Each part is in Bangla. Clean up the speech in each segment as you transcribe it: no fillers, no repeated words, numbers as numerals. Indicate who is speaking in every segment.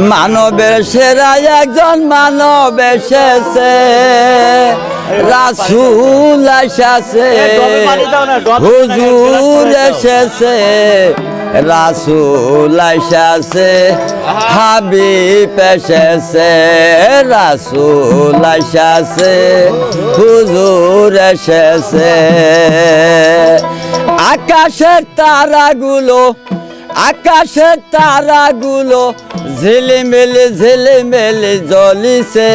Speaker 1: মানবের সেরা একজন মানব এসেছে, রাসূল এসেছে, হুজুর এসেছে, রাসূল এসেছে, হাবিব এসেছে, রাসূল এসেছে, হুজুর এসেছে। আকাশের তারাগুলো, আকাশের তারাগুলো ঝিলিমিলি ঝিলিমিলি জ্বলিছে,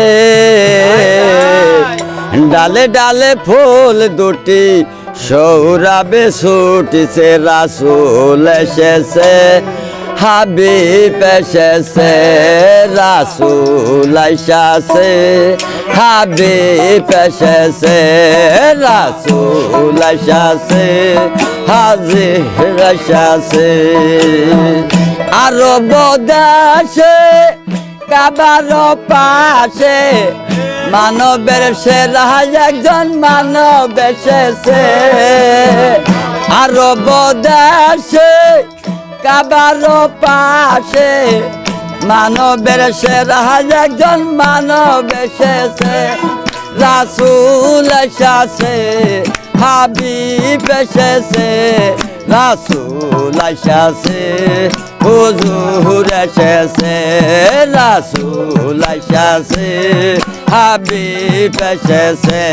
Speaker 1: ডালে ডালে ফুল দুটি সৌরভে ছুটিছে, রাসূল এসেছে, হাবিব এসেছে, রাসূল এসেছে, হাবিব এসেছে, রাসূল এসেছে, হাজির এসেছে। আরব দেশে কাবার পাশে মানবের সেরা একজন মানব এসেছে, আরব দেশে কাবার পাশে মানবের সেরা একজন মানব এসেছে, রাসূল এসেছে, হাবিব এসেছে, রাসূল এসেছে, হুজুর এসেছে, রাসূল এসেছে, হাবিব এসেছে।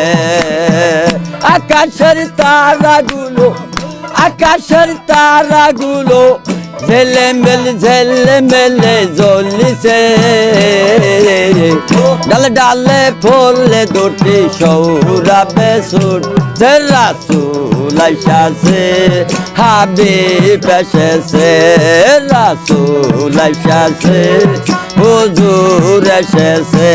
Speaker 1: আকাশের তারাগুলো, আকাশের তারাগুলো ঝিলিমিলি ঝিলিমিলি জ্বলিছে, ডালে ডালে ফুল দুটি সৌরভে ছুটছে, রাসূল এসেছে, হাবিব এসেছে, রাসূল এসেছে, হুজুর এসেছে।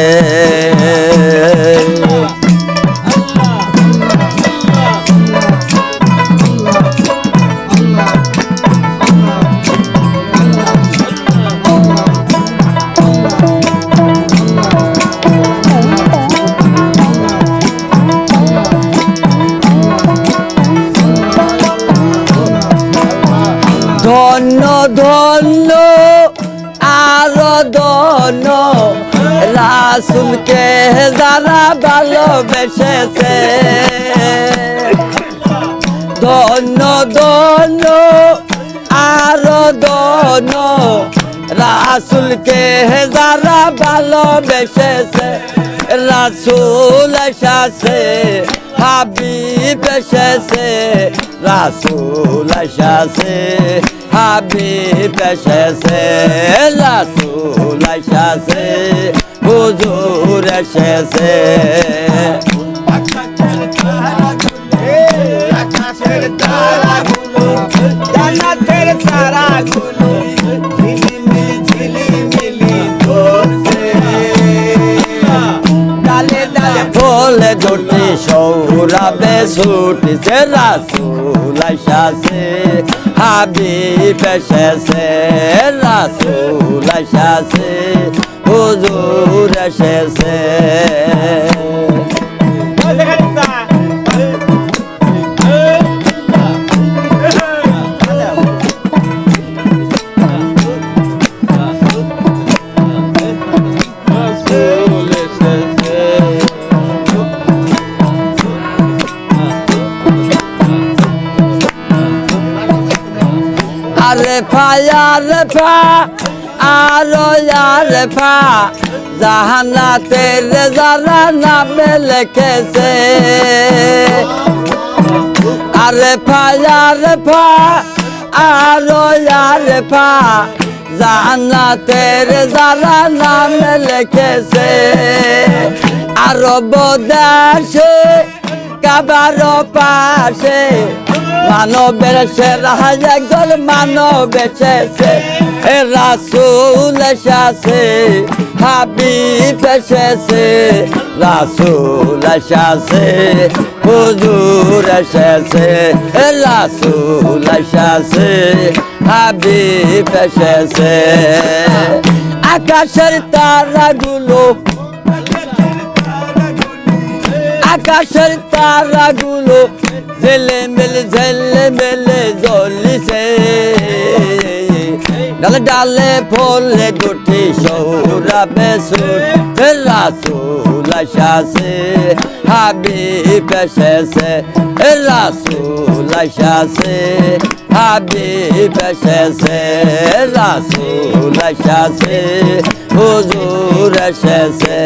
Speaker 1: ধন্য ধন্য আরো ধন্য রাসূলকে যারা ভালোবেসেছে, ধন্য ধন্য আরো ধন্য রাসূলকে যারা ভালোবেসেছে, রাসূল এসেছে, হাবিব এসেছে, রাসূল এসেছে, হাবিব এসেছে, রাসূল এসেছে, হুজুর এসেছে। আকাশের তারাগুলো, জান্নাতের তারাগুলো ঝিলিমিলি ঝিলিমিলি জ্বলছে, ডালে ডালে ফুল দুটি সৌরভে ছুটিছে, রাসূল এসেছে, হাবিব এসেছে, রাসূল এসেছে, হুজুর এসেছে। আরে ফায়ারে ফা আরো আরে ফা জাহান্নাতের যারা নামে লিখেছে, আরে ফায়ারে ফা আরো আরে ফা জান্নাতের যারা নামে লিখেছে, আরব দেশে কাবার পাশে মানবের সেরা একজন মানব এসেছে, রাসূল এসেছে, হাবিব এসেছে, রাসূল এসেছে, হুজুর এসেছে, রাসূল এসেছে, হাবিব এসেছে। আকাশের তারাগুলো, আকাশের তারাগুলো ঝিলিমিলি ঝিলিমিলি জ্বলিছে, ডালে ডালে ফলে দুটি সৌরভে সুর রাসূল আইসাছে হাবিব এসেছে রাসূল আইসাছে হাবিব এসেছে রাসূল আইসাছে হুজুর এসেছে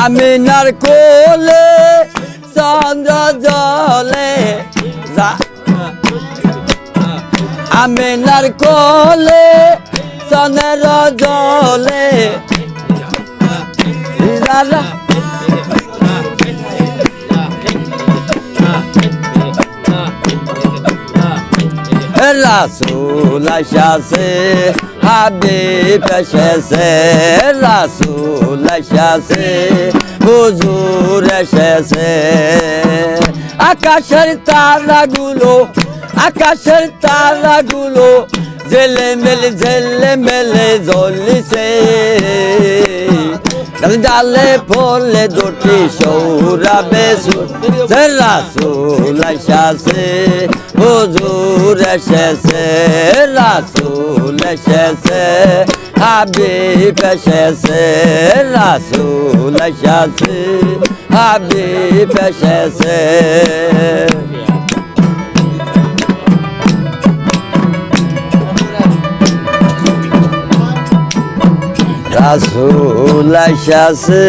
Speaker 1: আমিনার কোলে চন্দ্র জলে আমিনার কোলে চন্দ্র জলে রাসূল আইসাছে হাবিব এসেছে রাসূল আইসাছে হুজুর এসেছে আকাশের তারাগুলো জেলে মেলে জ্বলিছে ডালে ফলে দুটি সৌরভে সুর রাসূল আইসাছে হুজুর এসেছে রাসূল এসেছে হাবিব এসেছে রাসূল আইসাছে হাবিব এসেছে রাসূল আইসাছে